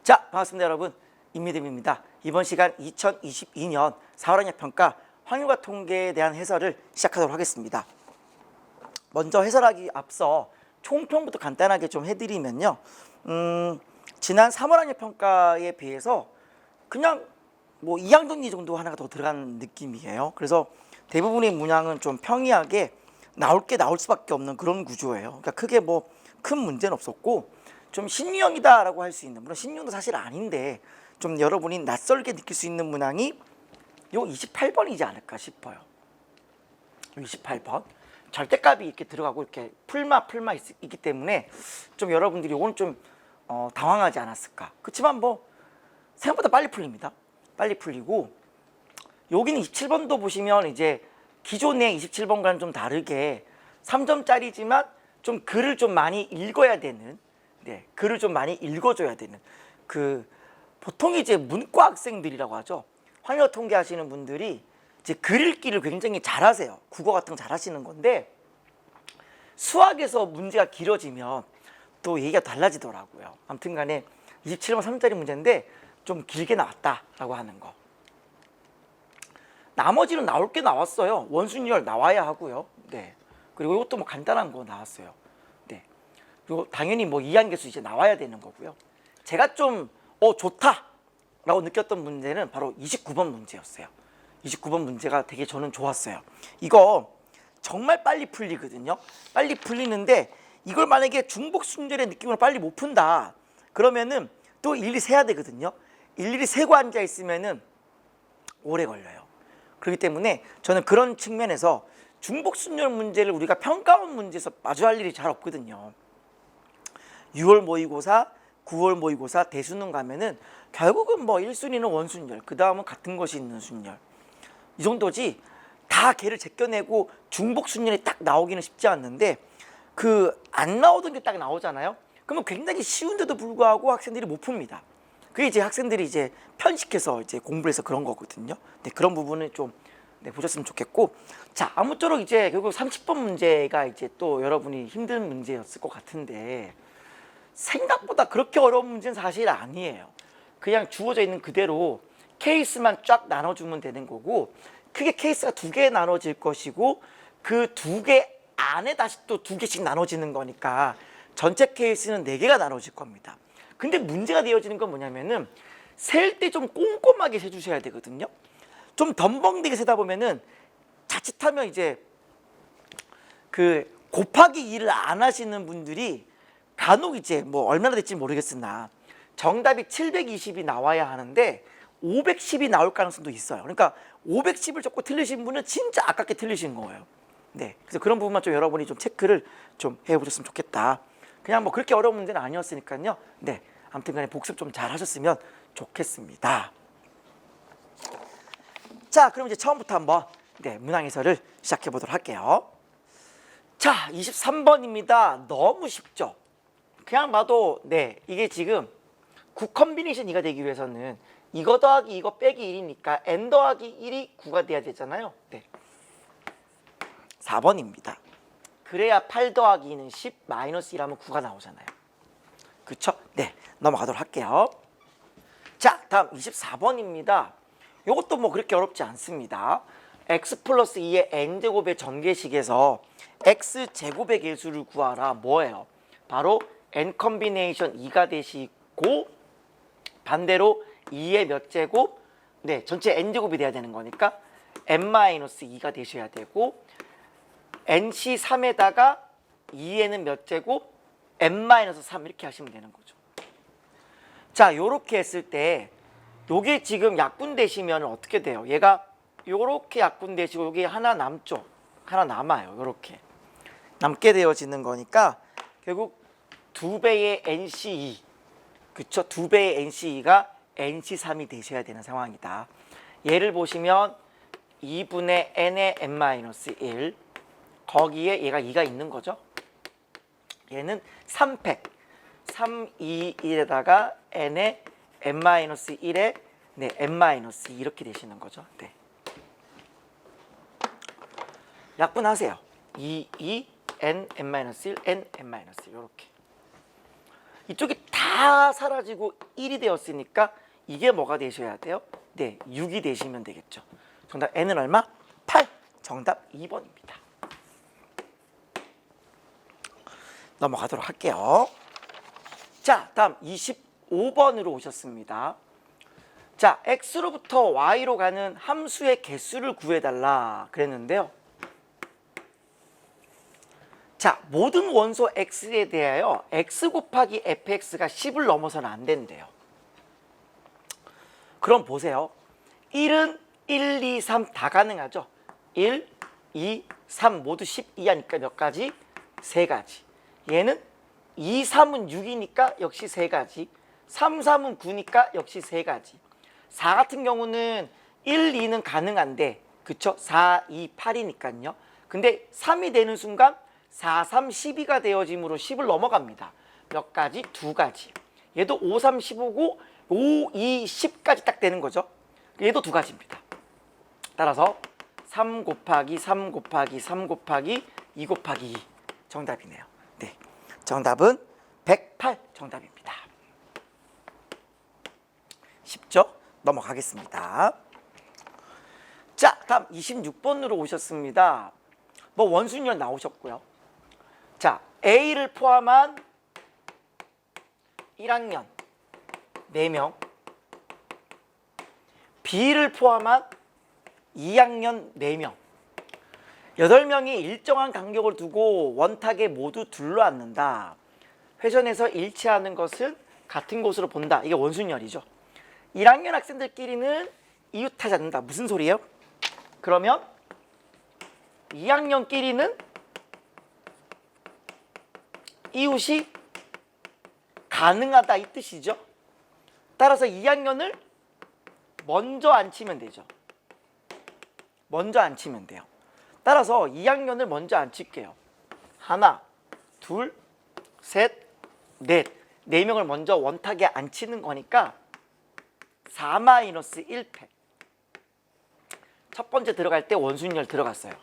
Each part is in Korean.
자, 반갑습니다 여러분. 임미듬입니다. 이번 시간 2022년 4월 학력평가 확률과 통계에 대한 해설을 시작하도록 하겠습니다. 먼저 해설하기 앞서 총평부터 간단하게 좀 해드리면요. 지난 3월 학력평가에 비해서 그냥 뭐 2학 정리 정도 하나가 더 들어간 느낌이에요. 그래서 대부분의 문항은 좀 평이하게 나올 게 나올 수밖에 없는 그런 구조예요. 그러니까 크게 뭐 큰 문제는 없었고 좀 신유형이다라고 할 수 있는, 물론 신유형도 사실 아닌데 좀 여러분이 낯설게 느낄 수 있는 문항이 요 28번이지 않을까 싶어요. 28번 절대값이 이렇게 들어가고 이렇게 풀마 있기 때문에 좀 여러분들이 요건 좀 당황하지 않았을까. 그렇지만 뭐 생각보다 빨리 풀립니다. 빨리 풀리고, 여기는 27번도 보시면 이제 기존의 27번과는 좀 다르게 3점짜리지만 좀 글을 좀 많이 읽어야 되는, 글을 좀 많이 읽어줘야 되는, 보통 이제 문과 학생들이라고 하죠. 확률 통계 하시는 분들이 이제 글 읽기를 굉장히 잘하세요. 국어 같은 거 잘하시는 건데 수학에서 문제가 길어지면 또 얘기가 달라지더라고요. 아무튼 간에 27번 3점짜리 문제인데 좀 길게 나왔다라고 하는 거. 나머지는 나올 게 나왔어요. 원순열 나와야 하고요. 그리고 이것도 뭐 간단한 거 나왔어요. 그리고 당연히 뭐 이항계수 이제 나와야 되는 거고요. 제가 좀 좋다라고 느꼈던 문제는 바로 29번 문제였어요. 29번 문제가 되게 저는 좋았어요. 이거 정말 빨리 풀리거든요. 빨리 풀리는데 이걸 만약에 중복 순절의 느낌으로 빨리 못 푼다 그러면은 또 일일이 세야 되거든요. 일일이 세고 앉아 있으면은 오래 걸려요. 그렇기 때문에 저는 그런 측면에서 중복 순절 문제를 우리가 평가원 문제에서 마주할 일이 잘 없거든요. 6월 모의고사, 9월 모의고사, 대수능 가면은 결국은 뭐 1순위는 원순열, 그 다음은 같은 것이 있는 순열, 이 정도지 다 걔를 제껴내고 중복 순열이 딱 나오기는 쉽지 않는데, 안 나오던 게 딱 나오잖아요. 그러면 굉장히 쉬운데도 불구하고 학생들이 못 풉니다. 그게 이제 학생들이 이제 편식해서 이제 공부를 해서 그런 거거든요. 그런 부분을 좀 보셨으면 좋겠고, 자, 아무쪼록 이제 결국 30번 문제가 이제 또 여러분이 힘든 문제였을 것 같은데 생각보다 그렇게 어려운 문제는 사실 아니에요. 그냥 주어져 있는 그대로 케이스만 쫙 나눠주면 되는 거고, 크게 케이스가 2개 나눠질 것이고 그 2개 안에 다시 또 2개씩 나눠지는 거니까 전체 케이스는 4개가 나눠질 겁니다. 근데 문제가 되어지는 건 뭐냐면은 셀 때 좀 꼼꼼하게 세주셔야 되거든요. 좀 덤벙대게 세다 보면은 자칫하면 이제 곱하기 2를 안 하시는 분들이 간혹 이제 뭐 얼마나 될지 모르겠으나 정답이 720이 나와야 하는데 510이 나올 가능성도 있어요. 그러니까 510을 적고 틀리신 분은 진짜 아깝게 틀리신 거예요. 그래서 그런 부분만 좀 여러분이 좀 체크를 좀 해보셨으면 좋겠다. 그냥 뭐 그렇게 어려운 문제는 아니었으니까요. 아무튼 간에 복습 좀 잘 하셨으면 좋겠습니다. 자, 그럼 이제 처음부터 한번 문항 해설을 시작해 보도록 할게요. 자, 23번입니다. 너무 쉽죠? 그냥 봐도 이게 지금 9 컨비네이션 2가 되기 위해서는 이거 더하기 이거 빼기 1이니까 n 더하기 1이 9가 돼야 되잖아요. 4번입니다. 그래야 8 더하기 2는 10 마이너스 1하면 9가 나오잖아요. 그쵸? 넘어가도록 할게요. 자, 다음 24번입니다. 이것도 뭐 그렇게 어렵지 않습니다. x 플러스 2의 n제곱의 전개식에서 x제곱의 개수를 구하라. 뭐예요? 바로 n 컨비네이션 2가 되시고 반대로 2의 몇 제곱? 전체 n제곱이 돼야 되는 거니까 n-2가 되셔야 되고, nc 3에다가 2에는 몇 제곱? n-3 이렇게 하시면 되는 거죠. 자, 요렇게 했을 때 요게 지금 약분되시면 어떻게 돼요? 얘가 요렇게 약분되시고 여기 하나 남죠? 하나 남아요. 요렇게 남게 되어지는 거니까 결국 2배의 NC2, 그쵸? 2배의 NC2가 NC3이 되셔야 되는 상황이다. 얘를 보시면 2분의 n의 n-1 거기에 얘가 2가 있는 거죠. 얘는 3팩 3, 2, 1에다가 n의 n-1에 n-2 이렇게 되시는 거죠. 약분하세요. 2, 2, n, n-1, n, n-1 이렇게. 이쪽이 다 사라지고 1이 되었으니까 이게 뭐가 되셔야 돼요? 네, 6이 되시면 되겠죠. 정답 n은 얼마? 8. 정답 2번입니다. 넘어가도록 할게요. 자, 다음 25번으로 오셨습니다. 자, x로부터 y로 가는 함수의 개수를 구해달라 그랬는데요. 자, 모든 원소 x에 대하여 x 곱하기 fx가 10을 넘어서는 안 된대요. 그럼 보세요. 1은 1, 2, 3 다 가능하죠. 1, 2, 3 모두 10 이하니까 몇 가지? 3가지. 얘는 2, 3은 6이니까 역시 3가지. 3, 3은 9니까 역시 3가지. 4 같은 경우는 1, 2는 가능한데 그쵸? 4, 2, 8이니까요. 근데 3이 되는 순간 4, 3, 12가 되어짐으로 10을 넘어갑니다. 몇 가지? 2가지. 얘도 5, 3, 15고 5, 2, 10까지 딱 되는 거죠. 얘도 2가지입니다. 따라서 3 곱하기 3 곱하기 3 곱하기 2 곱하기 2 정답이네요. 네, 정답은 108 정답입니다. 쉽죠? 넘어가겠습니다. 자, 다음 26번으로 오셨습니다. 뭐 원순열 나오셨고요. 자, A를 포함한 1학년 4명, B를 포함한 2학년 4명, 8명이 일정한 간격을 두고 원탁에 모두 둘러앉는다. 회전해서 일치하는 것은 같은 곳으로 본다. 이게 원순열이죠. 1학년 학생들끼리는 이웃하지 않는다. 무슨 소리예요? 그러면 2학년끼리는 이웃이 가능하다 이 뜻이죠. 따라서 2학년을 먼저 앉히면 되죠. 먼저 앉히면 돼요. 따라서 2학년을 먼저 앉힐게요. 하나, 둘, 셋, 넷. 4명을 먼저 원탁에 앉히는 거니까 4-1패. 첫 번째 들어갈 때 원순열 들어갔어요.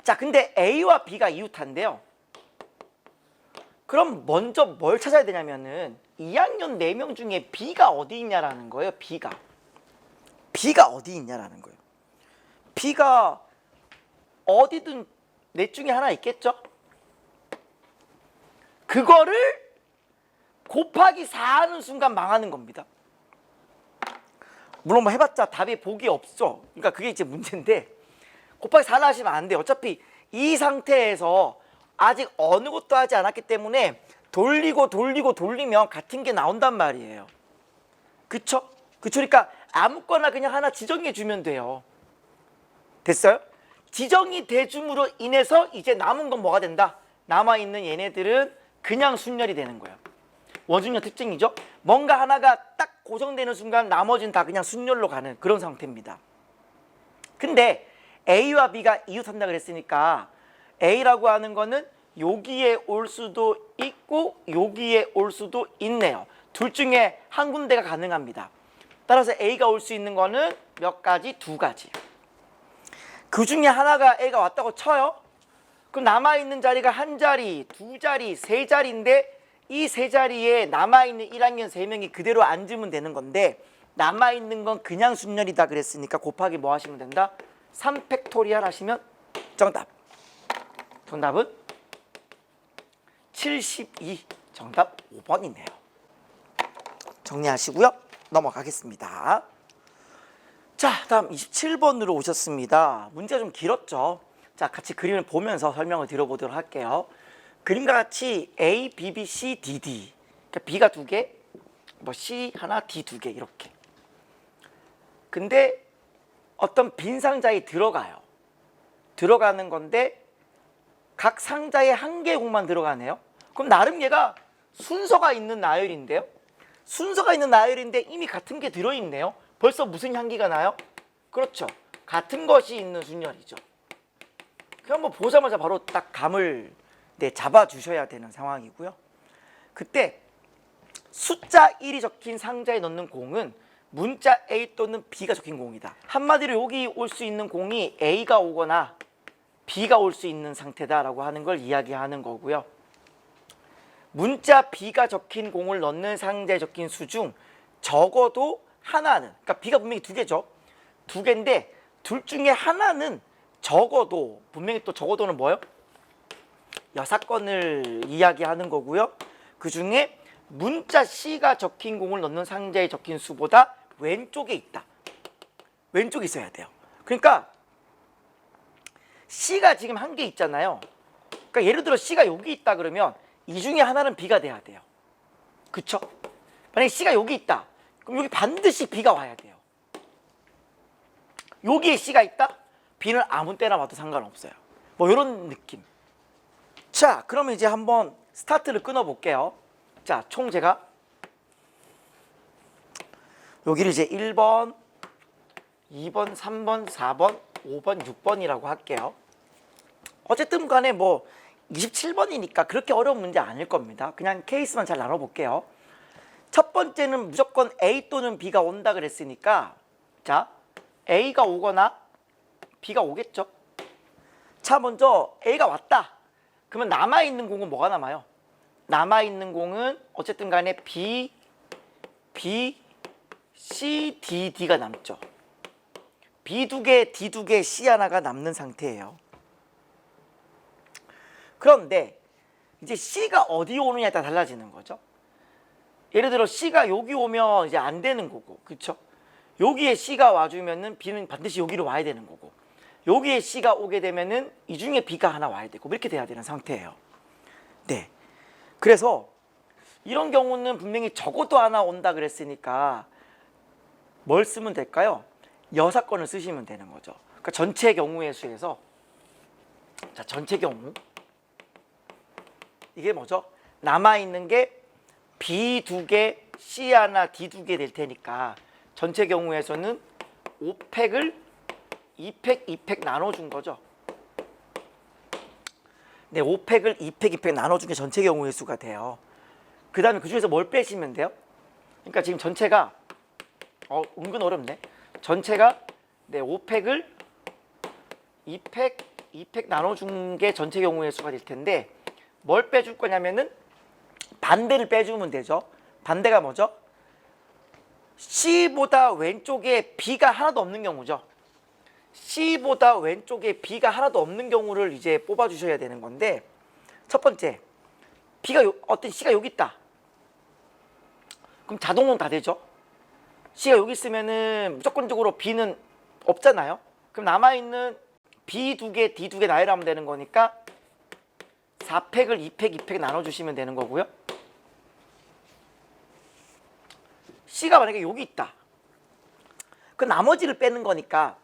자, 근데 A와 B가 이웃한데요. 그럼 먼저 뭘 찾아야 되냐면은 2학년 4명 중에 B가 어디 있냐라는 거예요. B가 어디 있냐라는 거예요. B가 어디든 넷 중에 하나 있겠죠? 그거를 곱하기 4 하는 순간 망하는 겁니다. 물론 뭐 해봤자 답에 복이 없죠. 그러니까 그게 이제 문제인데 곱하기 4를 하시면 안 돼요. 어차피 이 상태에서 아직 어느 것도 하지 않았기 때문에 돌리면 같은 게 나온단 말이에요. 그쵸? 그러니까 아무거나 그냥 하나 지정해 주면 돼요. 됐어요? 지정이 돼줌으로 인해서 이제 남은 건 뭐가 된다? 남아있는 얘네들은 그냥 순열이 되는 거예요. 원순열 특징이죠. 뭔가 하나가 딱 고정되는 순간 나머지는 다 그냥 순열로 가는 그런 상태입니다. 근데 A와 B가 이웃한다 그랬으니까 A라고 하는 거는 여기에 올 수도 있고 여기에 올 수도 있네요. 둘 중에 한 군데가 가능합니다. 따라서 A가 올 수 있는 거는 몇 가지? 2가지. 그 중에 하나가 A가 왔다고 쳐요. 그럼 남아있는 자리가 한 자리, 2자리, 3자리인데 이 3자리에 남아있는 1학년 3명이 그대로 앉으면 되는 건데 남아있는 건 그냥 순열이다 그랬으니까 곱하기 뭐 하시면 된다? 3팩토리얼 하시면 정답. 정답은 72. 정답 5번이네요. 정리하시고요. 넘어가겠습니다. 자, 다음 27번으로 오셨습니다. 문제가 좀 길었죠. 자, 같이 그림을 보면서 설명을 드려보도록 할게요. 그림과 같이 A, B, B, C, D, D. 그러니까 B가 2개, 뭐 C 하나, D 2개 이렇게. 근데 어떤 빈 상자에 들어가는 건데 각 상자에 한 개의 공만 들어가네요. 그럼 나름 얘가 순서가 있는 나열인데요. 순서가 있는 나열인데 이미 같은 게 들어있네요. 벌써 무슨 향기가 나요? 그렇죠. 같은 것이 있는 순열이죠. 그럼 뭐 보자마자 바로 딱 감을 잡아주셔야 되는 상황이고요. 그때 숫자 1이 적힌 상자에 넣는 공은 문자 A 또는 B가 적힌 공이다. 한마디로 여기 올 수 있는 공이 A가 오거나 B가 올 수 있는 상태다라고 하는 걸 이야기하는 거고요. 문자 B가 적힌 공을 넣는 상자에 적힌 수 중 적어도 하나는, 그러니까 B가 분명히 두 개죠. 두 개인데 둘 중에 하나는 적어도, 분명히 또 적어도는 뭐예요? 여사건을 이야기하는 거고요. 그 중에 문자 C가 적힌 공을 넣는 상자에 적힌 수보다 왼쪽에 있다. 왼쪽에 있어야 돼요. 그러니까 C가 지금 한 개 있잖아요. 그러니까 예를 들어 C가 여기 있다 그러면 이 중에 하나는 B가 돼야 돼요. 그쵸? 만약에 C가 여기 있다. 그럼 여기 반드시 B가 와야 돼요. 여기에 C가 있다? B는 아무 때나 와도 상관없어요. 뭐 이런 느낌. 자, 그러면 이제 한번 스타트를 끊어 볼게요. 자, 총 제가 여기를 이제 1번, 2번, 3번, 4번, 5번, 6번이라고 할게요. 어쨌든 간에 뭐 27번이니까 그렇게 어려운 문제 아닐 겁니다. 그냥 케이스만 잘 나눠볼게요. 첫 번째는 무조건 A 또는 B가 온다 그랬으니까, 자, A가 오거나 B가 오겠죠. 자, 먼저 A가 왔다. 그러면 남아있는 공은 뭐가 남아요? 남아있는 공은 어쨌든 간에 B, C, D가 남죠. B 두 개, D 두 개, C 하나가 남는 상태예요. 그런데 이제 C가 어디 오느냐에 따라 달라지는 거죠. 예를 들어 C가 여기 오면 이제 안 되는 거고, 그쵸? 여기에 C가 와주면은 B는 반드시 여기로 와야 되는 거고, 여기에 C가 오게 되면은 이 중에 B가 하나 와야 되고, 이렇게 돼야 되는 상태예요. 네. 그래서 이런 경우는 분명히 적어도 하나 온다 그랬으니까 뭘 쓰면 될까요? 여사건을 쓰시면 되는 거죠. 그러니까 전체 경우의 수에서, 자, 전체 경우 이게 뭐죠? 남아있는 게 B 두 개, C 하나, D 두 개 될 테니까 전체 경우에서는 5팩을 2팩, 2팩 나눠준 거죠. 네, 5팩을 2팩, 2팩 나눠준 게 전체 경우의 수가 돼요. 그 다음에 그 중에서 뭘 빼시면 돼요? 그러니까 지금 전체가 은근 어렵네. 전체가 네, 5팩을 2팩, 2팩 나눠준 게 전체 경우의 수가 될 텐데, 뭘 빼줄 거냐면은 반대를 빼주면 되죠. 반대가 뭐죠? C보다 왼쪽에 B가 하나도 없는 경우죠. C보다 왼쪽에 B가 하나도 없는 경우를 이제 뽑아주셔야 되는 건데, 첫 번째, 어떤 C가 여기 있다. 그럼 자동으로 다 되죠. C가 여기 있으면은 무조건적으로 B는 없잖아요. 그럼 남아있는 B 두 개, D 두 개 나열하면 되는 거니까 4팩을 2팩, 2팩 나눠주시면 되는 거고요. C가 만약에 여기 있다. 그 나머지를 빼는 거니까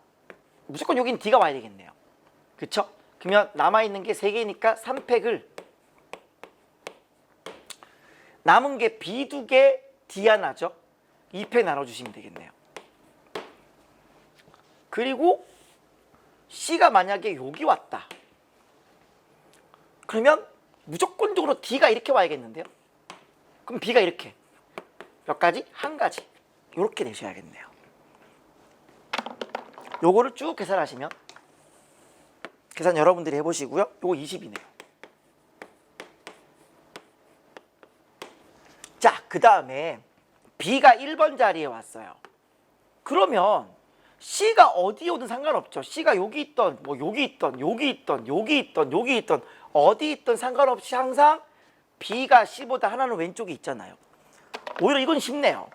무조건 여긴 D가 와야 되겠네요. 그쵸? 그러면 남아있는 게 3개니까 3팩을, 남은 게 B 두 개, D 하나죠. 2팩 나눠주시면 되겠네요. 그리고 C가 만약에 여기 왔다. 그러면 무조건적으로 D가 이렇게 와야겠는데요. 그럼 B가 이렇게 몇 가지? 한 가지. 이렇게 내셔야겠네요. 요거를 쭉 계산하시면, 계산 여러분들이 해보시고요. 요거 20이네요. 자, 그 다음에 B가 1번 자리에 왔어요. 그러면 C가 어디 오든 상관없죠. C가 여기 있던, 뭐 여기 있던, 여기 있던, 여기 있던, 여기 있던, 어디 있던 상관없이 항상 B가 C보다 하나는 왼쪽에 있잖아요. 오히려 이건 쉽네요.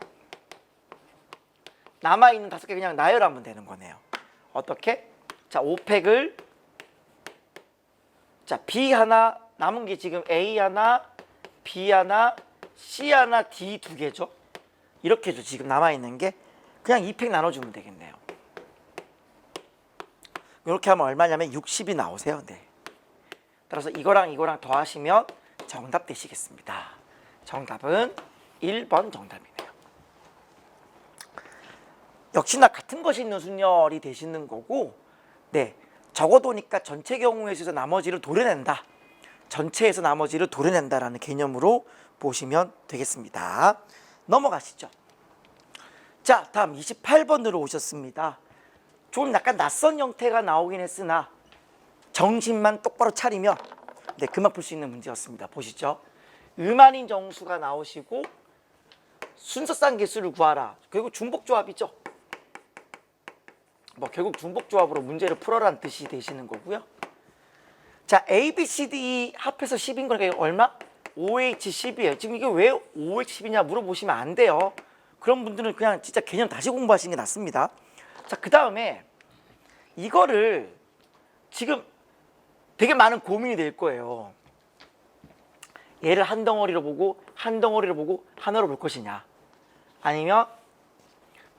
남아있는 5개 그냥 나열하면 되는 거네요. 어떻게? 자, 5팩을, 자, B 하나, 남은 게 지금 A 하나, B 하나, C 하나, D 두 개죠. 이렇게 해서 지금 남아있는 게 그냥 2팩 나눠주면 되겠네요. 이렇게 하면 얼마냐면 60이 나오세요. 네. 따라서 이거랑 이거랑 더하시면 정답 되시겠습니다. 정답은 1번 정답이네요. 역시나 같은 것이 있는 순열이 되시는 거고, 네, 적어도니까 전체 경우에 있어서 나머지를 도려낸다. 전체에서 나머지를 도려낸다라는 개념으로 보시면 되겠습니다. 넘어가시죠. 자, 다음 28번으로 오셨습니다. 좀 약간 낯선 형태가 나오긴 했으나 정신만 똑바로 차리면 네, 그만 풀 수 있는 문제였습니다. 보시죠. 음아닌 정수가 나오시고 순서상 개수를 구하라. 결국 중복조합이죠. 뭐 결국 중복조합으로 문제를 풀어라는 뜻이 되시는 거고요. 자, A, B, C, D, E 합해서 10인 거니까 얼마? OH10이에요. 지금 이게 왜 OH10이냐 물어보시면 안 돼요. 그런 분들은 그냥 진짜 개념 다시 공부하시는 게 낫습니다. 자, 그 다음에 이거를 지금 되게 많은 고민이 될 거예요. 얘를 한 덩어리로 보고 한 덩어리로 보고 하나로 볼 것이냐, 아니면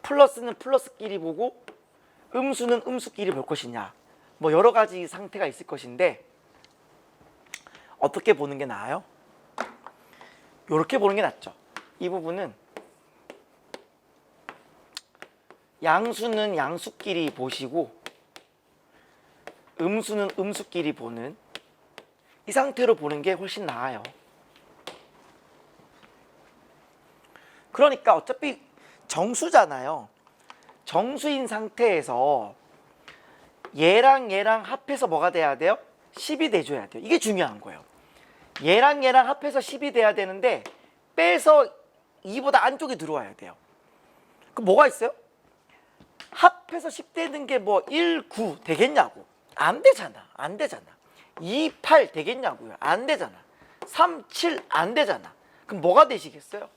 플러스는 플러스끼리 보고 음수는 음수끼리 볼 것이냐, 뭐 여러 가지 상태가 있을 것인데 어떻게 보는 게 나아요? 이렇게 보는 게 낫죠. 이 부분은 양수는 양수끼리 보시고 음수는 음수끼리 보는 이 상태로 보는 게 훨씬 나아요. 그러니까 어차피 정수잖아요. 정수인 상태에서 얘랑 얘랑 합해서 뭐가 돼야 돼요? 10이 돼줘야 돼요. 이게 중요한 거예요. 얘랑 얘랑 합해서 10이 돼야 되는데 빼서 2보다 안쪽에 들어와야 돼요. 그럼 뭐가 있어요? 합해서 10 되는 게 뭐 1, 9 되겠냐고. 안 되잖아. 안 되잖아. 2, 8 되겠냐고요. 안 되잖아. 3, 7 안 되잖아. 그럼 뭐가 되시겠어요?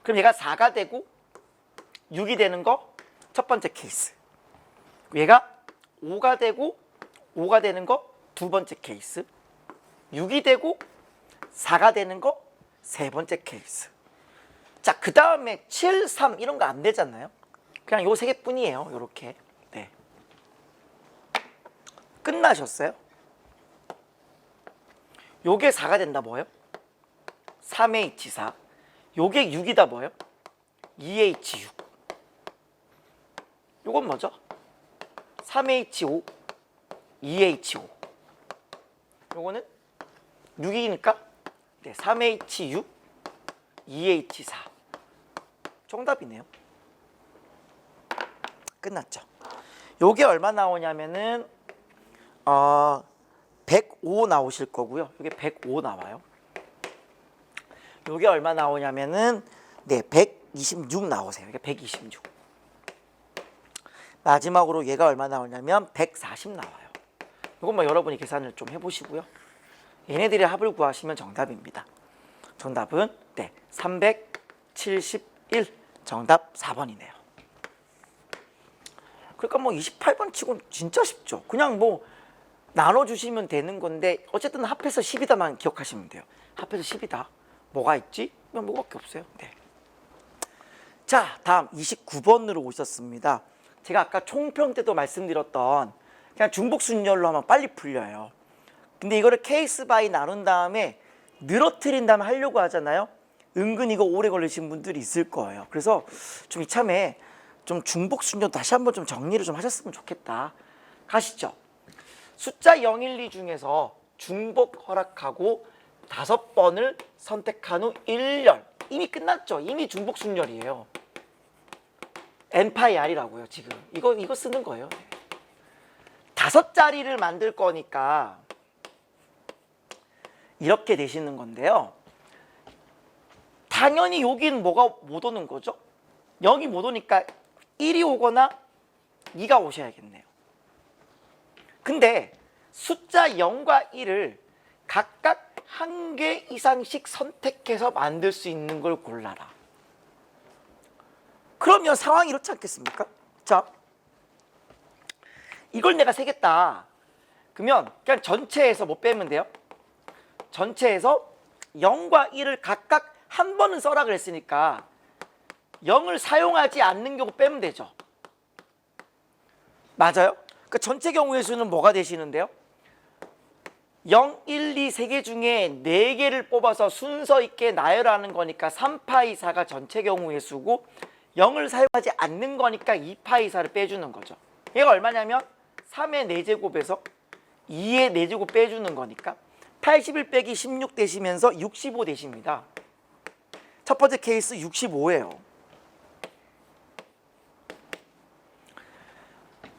그럼 얘가 4가 되고 6이 되는 거 첫 번째 케이스. 얘가 5가 되고 5가 되는 거 두 번째 케이스. 6이 되고 4가 되는 거 세 번째 케이스. 자, 그 다음에 7, 3 이런 거 안 되잖아요. 그냥 요 세 개뿐이에요. 요렇게. 네. 끝나셨어요? 요게 4가 된다 뭐예요? 3H4. 요게 6이다 뭐예요? 2H6. 요건 뭐죠? 3H5, 2H5. 요거는 6이니까 네, 3H6, 2H4. 정답이네요. 끝났죠. 요게 얼마 나오냐면은 105 나오실 거고요. 요게 105 나와요. 요게 얼마 나오냐면은 네, 126 나오세요. 이게 126. 마지막으로 얘가 얼마 나오냐면 140 나와요. 이건 뭐 여러분이 계산을 좀 해보시고요. 얘네들의 합을 구하시면 정답입니다. 정답은 네, 371. 정답 4번이네요. 그러니까 뭐 28번 치고는 진짜 쉽죠. 그냥 뭐 나눠주시면 되는 건데 어쨌든 합해서 10이다만 기억하시면 돼요. 합해서 10이다. 뭐가 있지? 그냥 뭐밖에 없어요. 네. 자, 다음 29번으로 오셨습니다. 제가 아까 총평 때도 말씀드렸던 그냥 중복순열로 하면 빨리 풀려요. 근데 이거를 케이스 바이 나눈 다음에 늘어뜨린 다음에 하려고 하잖아요. 은근 이거 오래 걸리신 분들이 있을 거예요. 그래서 좀 이참에 좀 중복순열 다시 한번 좀 정리를 좀 하셨으면 좋겠다. 가시죠. 숫자 0, 1, 2 중에서 중복 허락하고 5번을 선택한 후 1열. 이미 끝났죠. 이미 중복순열이에요. n파이 r이라고요. 지금 이거 쓰는 거예요. 5자리를 만들 거니까 이렇게 되시는 건데요. 당연히 여기는 뭐가 못 오는 거죠? 0이 못 오니까 1이 오거나 2가 오셔야겠네요. 근데 숫자 0과 1을 각각 한 개 이상씩 선택해서 만들 수 있는 걸 골라라. 그러면 상황이 이렇지 않겠습니까? 자, 이걸 내가 세겠다. 그러면 그냥 전체에서 뭐 빼면 돼요? 전체에서 0과 1을 각각 한 번은 써라 그랬으니까 0을 사용하지 않는 경우 빼면 되죠. 맞아요? 그러니까 전체 경우의 수는 뭐가 되시는데요? 0, 1, 2, 3개 중에 4개를 뽑아서 순서 있게 나열하는 거니까 3파이 4가 전체 경우의 수고 0을 사용하지 않는 거니까 2파이 4를 빼주는 거죠. 얘가 얼마냐면 3의 4제곱에서 2의 4제곱 빼주는 거니까 81 빼기 16 되시면서 65 되십니다. 첫 번째 케이스 65예요.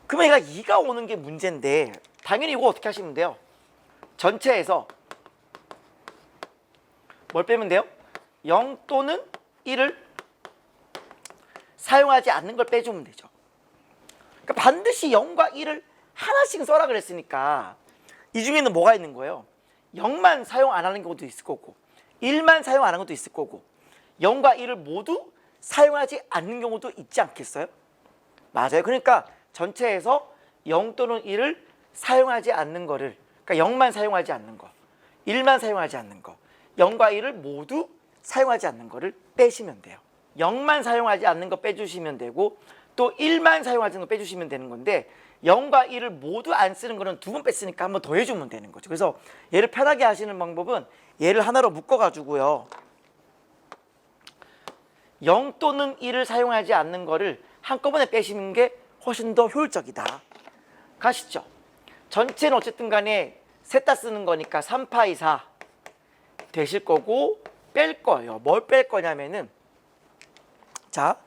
그러면 얘가 2가 오는 게 문제인데 당연히 이거 어떻게 하시면 돼요? 전체에서 뭘 빼면 돼요? 0 또는 1을 사용하지 않는 걸 빼주면 되죠. 그러니까 반드시 0과 1을 하나씩 써라 그랬으니까 이 중에는 뭐가 있는 거예요? 0만 사용 안 하는 경우도 있을 거고 1만 사용 안 하는 것도 있을 거고 0과 1을 모두 사용하지 않는 경우도 있지 않겠어요? 맞아요. 그러니까 전체에서 0 또는 1을 사용하지 않는 거를, 그러니까 0만 사용하지 않는 거, 1만 사용하지 않는 거, 0과 1을 모두 사용하지 않는 거를 빼시면 돼요. 0만 사용하지 않는 거 빼주시면 되고 또 1만 사용하지 않는 거 빼주시면 되는 건데 0과 1을 모두 안 쓰는 거는 2번 뺐으니까 한 번 더 해주면 되는 거죠. 그래서 얘를 편하게 하시는 방법은 얘를 하나로 묶어가지고요. 0 또는 1을 사용하지 않는 거를 한꺼번에 빼시는 게 훨씬 더 효율적이다. 가시죠. 전체는 어쨌든 간에 셋 다 쓰는 거니까 3파이 4 되실 거고 뺄 거예요. 뭘 뺄 거냐면은 자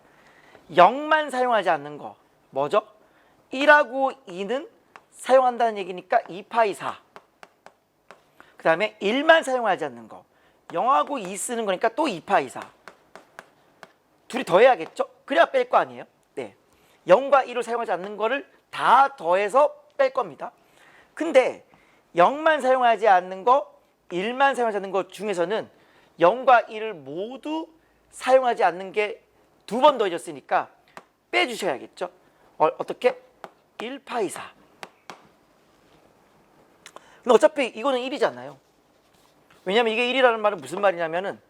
0만 사용하지 않는 거 뭐죠? 1하고 2는 사용한다는 얘기니까 2파이 4. 그 다음에 1만 사용하지 않는 거 0하고 2 쓰는 거니까 또 2파이 4. 둘이 더해야겠죠? 그래야 뺄 거 아니에요? 네. 0과 1을 사용하지 않는 거를 다 더해서 뺄 겁니다. 근데 0만 사용하지 않는 거, 1만 사용하지 않는 거 중에서는 0과 1을 모두 사용하지 않는 게 2번 더해졌으니까 빼주셔야겠죠? 어떻게? 1파이 4. 근데 어차피 이거는 1이잖아요. 왜냐면 이게 1이라는 말은 무슨 말이냐면은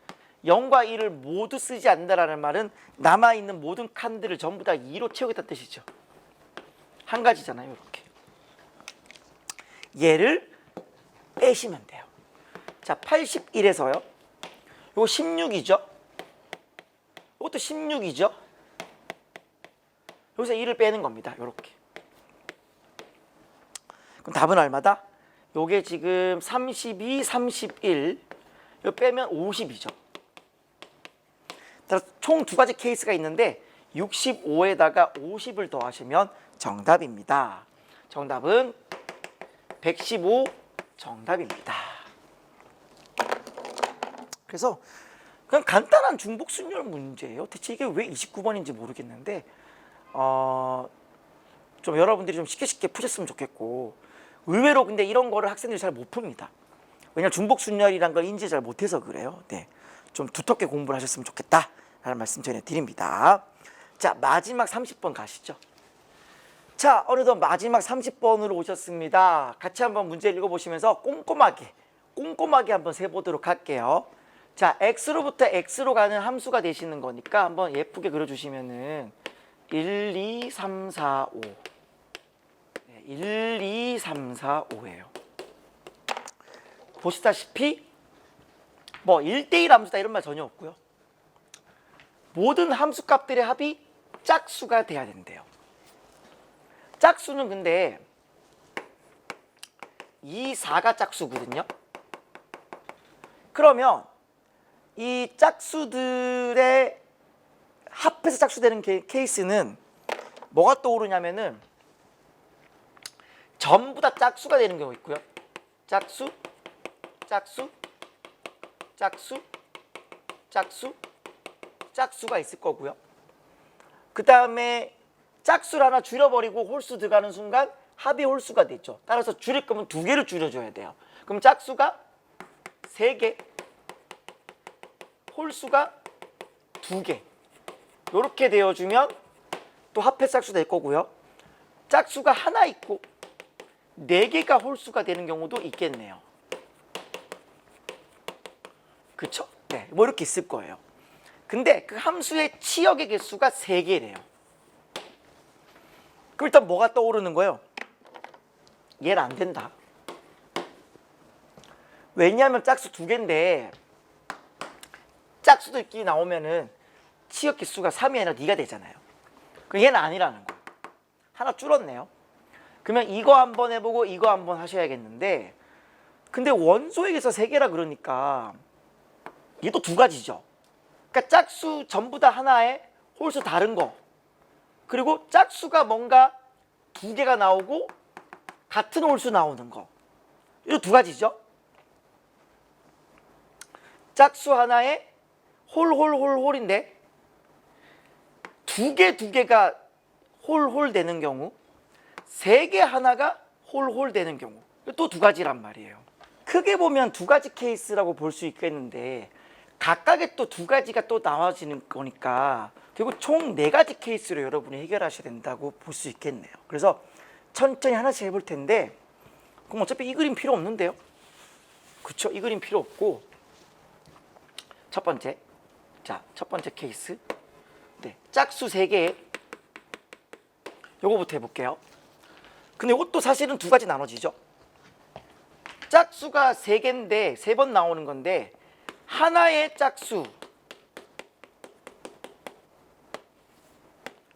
0과 1을 모두 쓰지 않는다라는 말은 남아있는 모든 칸들을 전부 다 2로 채우겠다는 뜻이죠. 한 가지잖아요. 이렇게. 얘를 빼시면 돼요. 자, 81에서요. 요거 16이죠. 이것도 16이죠. 여기서 1을 빼는 겁니다. 이렇게. 그럼 답은 얼마다? 요게 지금 32, 31. 이거 빼면 50이죠. 총 두 가지 케이스가 있는데 65에다가 50을 더하시면 정답입니다. 정답은 115 정답입니다. 그래서 그냥 간단한 중복순열 문제예요. 대체 이게 왜 29번인지 모르겠는데 좀 여러분들이 좀 쉽게 푸셨으면 좋겠고 의외로 근데 이런 거를 학생들이 잘 못 풉니다. 왜냐면 중복순열이란 걸 인지 잘 못해서 그래요. 네, 좀 두텁게 공부를 하셨으면 좋겠다 라는 말씀 전해드립니다. 자, 마지막 30번 가시죠. 자, 어느덧 마지막 30번으로 오셨습니다. 같이 한번 문제 읽어보시면서 꼼꼼하게 한번 세보도록 할게요. 자, x로부터 x로 가는 함수가 되시는 거니까 한번 예쁘게 그려주시면은 1, 2, 3, 4, 5 1, 2, 3, 4, 5예요. 보시다시피 뭐 1대1 함수다 이런 말 전혀 없고요. 모든 함수 값들의 합이 짝수가 돼야 된대요. 짝수는 근데 이 4가 짝수거든요. 그러면 이 짝수들의 합해서 짝수 되는 케이스는 뭐가 떠오르냐면은 전부 다 짝수가 되는 경우 있고요. 짝수, 짝수, 짝수, 짝수, 짝수가 있을 거고요. 그 다음에 짝수를 하나 줄여버리고 홀수 들어가는 순간 합이 홀수가 되죠. 따라서 줄일 거면 2개를 줄여줘야 돼요. 그럼 짝수가 3개, 홀수가 2개 이렇게 되어주면 또 합해 짝수 될 거고요. 짝수가 하나 있고 4개가 홀수가 되는 경우도 있겠네요. 그쵸? 네, 뭐 이렇게 있을 거예요. 근데 그 함수의 치역의 개수가 3개래요. 그럼 일단 뭐가 떠오르는 거예요? 얘는 안 된다. 왜냐하면 짝수 2개인데 짝수들끼리 나오면은 치역 개수가 3이 아니라 2가 되잖아요. 그럼 얘는 아니라는 거예요. 하나 줄었네요. 그러면 이거 한번 해보고 이거 한번 하셔야겠는데 근데 원소에게서 3개라 그러니까 얘도 2가지죠. 그러니까 짝수 전부 다 하나에 홀수 다른 거 그리고 짝수가 뭔가 2개가 나오고 같은 홀수 나오는 거 이거 2가지죠. 짝수 하나에 홀인데 두 개가 홀 되는 경우, 세 개 하나가 홀 되는 경우, 또 두 가지란 말이에요. 크게 보면 두 가지 케이스라고 볼 수 있겠는데 각각의 또 두 가지가 또 나와지는 거니까 결국 총 네 가지 케이스로 여러분이 해결하셔야 된다고 볼 수 있겠네요. 그래서 천천히 하나씩 해볼 텐데, 그럼 어차피 이 그림 필요 없는데요. 그쵸? 이 그림 필요 없고, 첫 번째, 자, 첫 번째 케이스, 네, 짝수 3개, 요거부터 해볼게요. 근데 이것도 사실은 두 가지 나눠지죠. 짝수가 3개인데 3번 나오는 건데, 하나의 짝수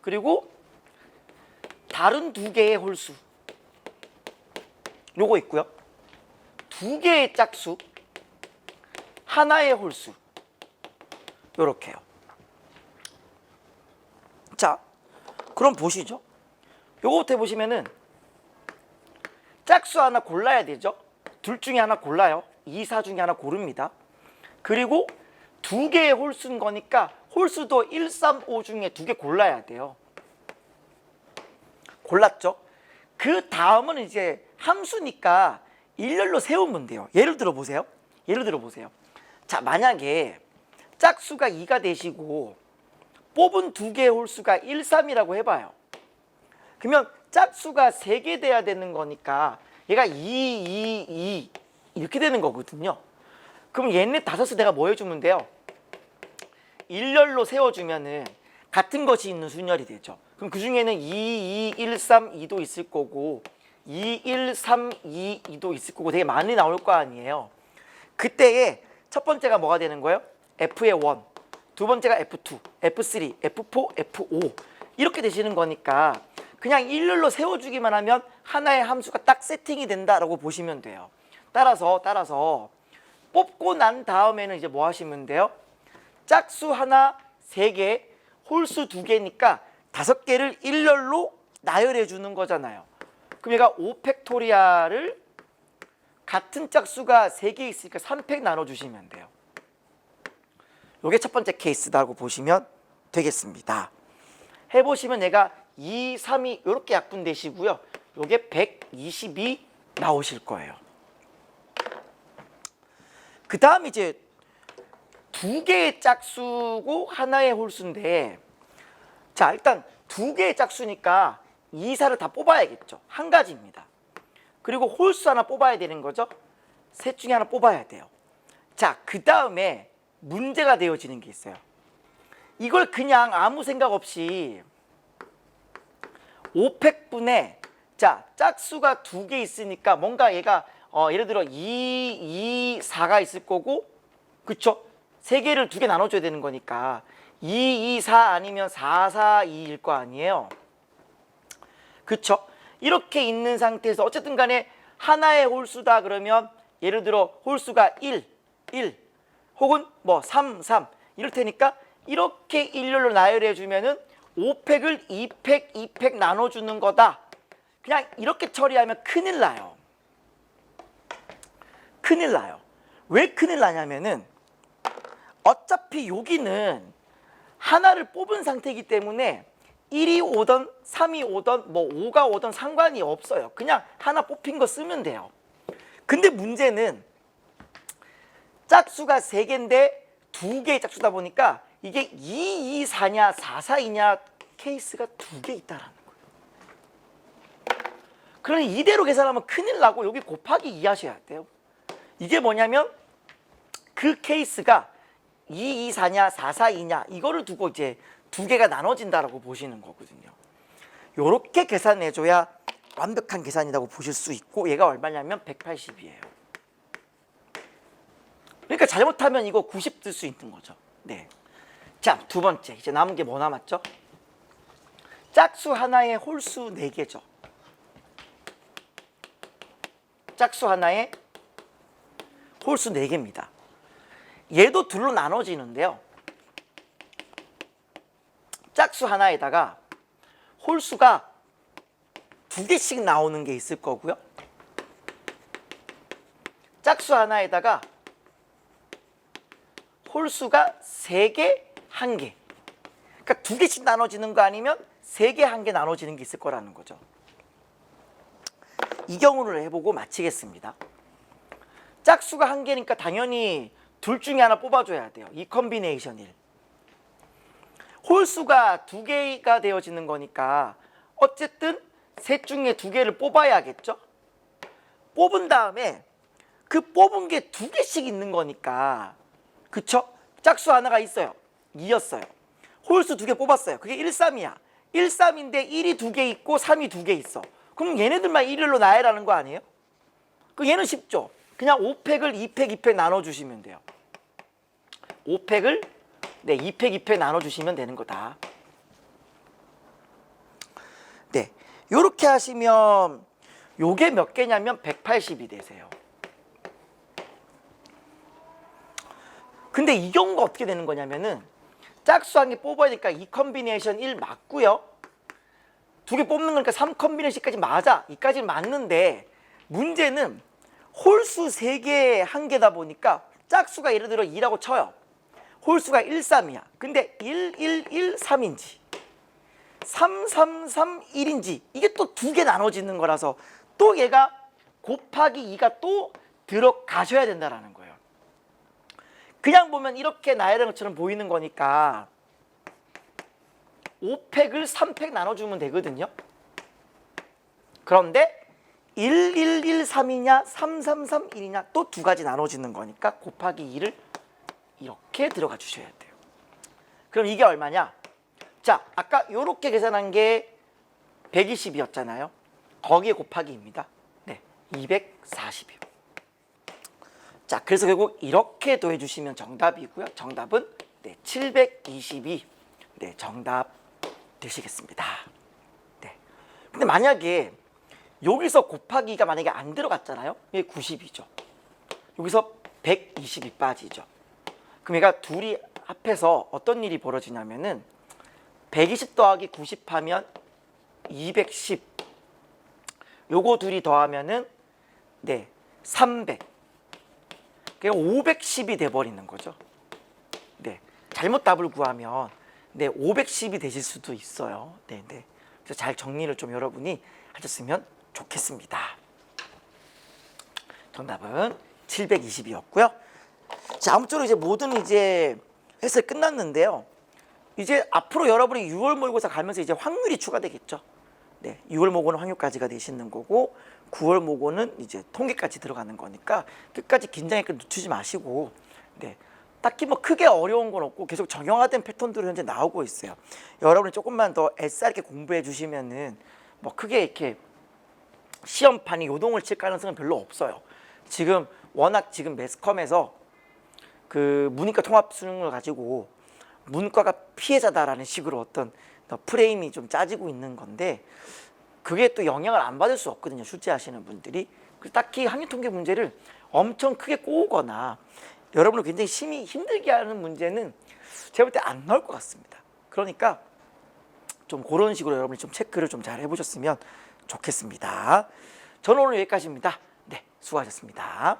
그리고 다른 두 개의 홀수, 요거 있고요. 두 개의 짝수, 하나의 홀수, 요렇게요. 자, 그럼 보시죠. 요거부터 해보시면은 짝수 하나 골라야 되죠. 둘 중에 하나 골라요. 2, 4 중에 하나 고릅니다. 그리고 두 개의 홀수인 거니까 홀수도 1, 3, 5 중에 두 개 골라야 돼요. 골랐죠? 그 다음은 이제 함수니까 일렬로 세우면 돼요. 예를 들어 보세요. 자, 만약에 짝수가 2가 되시고 뽑은 두 개의 홀수가 1, 3이라고 해봐요. 그러면 짝수가 3개 돼야 되는 거니까 얘가 2 이렇게 되는 거거든요. 그럼 얘네 다섯을 내가 뭐 해주면 돼요? 일렬로 세워주면은 같은 것이 있는 순열이 되죠. 그럼 그 중에는 2, 1, 3, 2도 있을 거고 2, 1, 3, 2, 2도 있을 거고 되게 많이 나올 거 아니에요. 그때에 첫 번째가 뭐가 되는 거예요? F의 1, 두 번째가 F2, F3, F4, F5 이렇게 되시는 거니까 그냥 일렬로 세워주기만 하면 하나의 함수가 딱 세팅이 된다라고 보시면 돼요. 따라서 뽑고 난 다음에는 이제 뭐 하시면 돼요? 짝수 하나 3개, 홀수 2개니까 5개를 일렬로 나열해 주는 거잖아요. 그럼 얘가 5팩토리얼을 같은 짝수가 3개 있으니까 3팩 나눠주시면 돼요. 요게 첫 번째 케이스다고 보시면 되겠습니다. 해보시면 얘가 2, 3이 이렇게 약분되시고요. 요게 122 나오실 거예요. 그 다음 이제 두 개의 짝수고 하나의 홀수인데, 자, 일단 두 개의 짝수니까 2, 4를 다 뽑아야겠죠. 한 가지입니다. 그리고 홀수 하나 뽑아야 되는 거죠. 셋 중에 하나 뽑아야 돼요. 자, 그 다음에 문제가 되어지는 게 있어요. 이걸 그냥 아무 생각 없이 5팩분에 자, 짝수가 2개 있으니까 뭔가 얘가 예를 들어 2, 4가 있을 거고, 그쵸? 3개를 2개 나눠줘야 되는 거니까 2, 4 아니면 4, 4, 2일 거 아니에요. 그쵸? 이렇게 있는 상태에서 어쨌든 간에 하나의 홀수다 그러면 예를 들어 홀수가 1 혹은 뭐 3 이럴 테니까 이렇게 일렬로 나열해 주면은 5팩을 2팩 나눠주는 거다. 그냥 이렇게 처리하면 큰일 나요. 왜 큰일 나냐면은 어차피 여기는 하나를 뽑은 상태이기 때문에 1이 오던 3이 오던 뭐 5가 오던 상관이 없어요. 그냥 하나 뽑힌 거 쓰면 돼요. 근데 문제는 짝수가 3개인데 2개의 짝수다 보니까 이게 2, 2, 4냐 4, 4이냐 케이스가 2개 있다라는 거예요. 그러니 이대로 계산하면 큰일 나고 여기 곱하기 2 하셔야 돼요. 이게 뭐냐면 그 케이스가 2, 2, 4냐 4, 4, 2냐 이거를 두고 이제 2개가 나눠진다라고 보시는 거거든요. 요렇게 계산해줘야 완벽한 계산이라고 보실 수 있고, 얘가 얼마냐면 180이에요. 그러니까 잘못하면 이거 90 뜰 수 있는 거죠. 네. 자, 두 번째 이제 남은 게 뭐 남았죠? 짝수 하나의 홀수 4개죠. 짝수 하나의 홀수 4개입니다. 얘도 둘로 나눠지는데요. 짝수 하나에다가 홀수가 2개씩 나오는 게 있을 거고요. 짝수 하나에다가 홀수가 3개, 1개. 그러니까 2개씩 나눠지는 거 아니면 3개, 1개 나눠지는 게 있을 거라는 거죠. 이 경우를 해보고 마치겠습니다. 짝수가 1개니까 당연히 둘 중에 하나 뽑아줘야 돼요. 이 컨비네이션 1. 홀수가 2개가 되어지는 거니까 어쨌든 셋 중에 2개를 뽑아야겠죠. 뽑은 다음에 그 뽑은 게 2개씩 있는 거니까, 그쵸? 짝수 하나가 있어요. 2였어요. 홀수 2개 뽑았어요. 그게 1, 3이야. 1, 3인데 1이 2개 있고 3이 2개 있어. 그럼 얘네들만 1일로 나열하는 거 아니에요? 그 얘는 쉽죠. 그냥 5팩을 2팩, 2팩 나눠주시면 돼요. 5팩을 2팩, 2팩 나눠주시면 되는 거다. 네, 요렇게 하시면 요게 몇 개냐면 180이 되세요. 근데 이 경우가 어떻게 되는 거냐면은 짝수 한 개 뽑아야 되니까 이 컨비네이션 1 맞고요. 2개 뽑는 거니까 3 컨비네이션까지 맞아. 이까지 맞는데 문제는 홀수 3개 1개다 보니까 짝수가 예를 들어 2라고 쳐요. 홀수가 1, 3이야. 근데 1, 1, 1, 3인지 3, 3, 3, 1인지 이게 또 2개 나눠지는 거라서 또 얘가 곱하기 2가 또 들어가셔야 된다는 거예요. 그냥 보면 이렇게 나열한 것처럼 보이는 거니까 5팩을 3팩 나눠주면 되거든요. 그런데 1, 1, 1, 3이냐 3, 3, 3, 1이냐 또 2가지 나눠지는 거니까 곱하기 2를 이렇게 들어가 주셔야 돼요. 그럼 이게 얼마냐? 자, 아까 요렇게 계산한 게 120이었잖아요. 거기에 곱하기 2입니다. 네, 240이요. 자, 그래서 결국 이렇게 더해 주시면 정답이고요. 정답은 722. 네, 정답 되시겠습니다. 네. 근데 만약에 여기서 곱하기가 만약에 안 들어갔잖아요. 이게 90이죠. 여기서 120이 빠지죠. 그럼 얘가 둘이 합해서 어떤 일이 벌어지냐면은 120 더하기 90 하면 210. 요거 둘이 더하면은 300. 그냥 510이 돼버리는 거죠. 네, 잘못 답을 구하면 510이 되실 수도 있어요. 네. 그래서 잘 정리를 좀 여러분이 하셨으면 좋겠습니다. 정답은 720이었고요. 자, 아무쪼록 이제 모든 이제 해설 끝났는데요. 이제 앞으로 여러분이 6월 모의고사 가면서 이제 확률이 추가되겠죠. 네, 6월 모고는 확률까지가 되시는 거고 9월 모고는 이제 통계까지 들어가는 거니까 끝까지 긴장의 끈 늦추지 마시고, 네, 딱히 뭐 크게 어려운 건 없고 계속 정형화된 패턴들이 현재 나오고 있어요. 여러분이 조금만 더 애쓰게 공부해 주시면은 뭐 크게 이렇게 시험판이 요동을 칠 가능성은 별로 없어요. 지금 워낙 지금 매스컴에서 그 문이과 통합 수능을 가지고 문과가 피해자다라는 식으로 어떤 프레임이 좀 짜지고 있는 건데 그게 또 영향을 안 받을 수 없거든요. 출제하시는 분들이. 그래서 딱히 학력 통계 문제를 엄청 크게 꼬우거나 여러분을 굉장히 심히 힘들게 하는 문제는 제가 볼 때 안 나올 것 같습니다. 그러니까 좀 그런 식으로 여러분이 좀 체크를 좀 잘 해보셨으면 좋겠습니다. 저는 오늘 여기까지입니다. 네, 수고하셨습니다.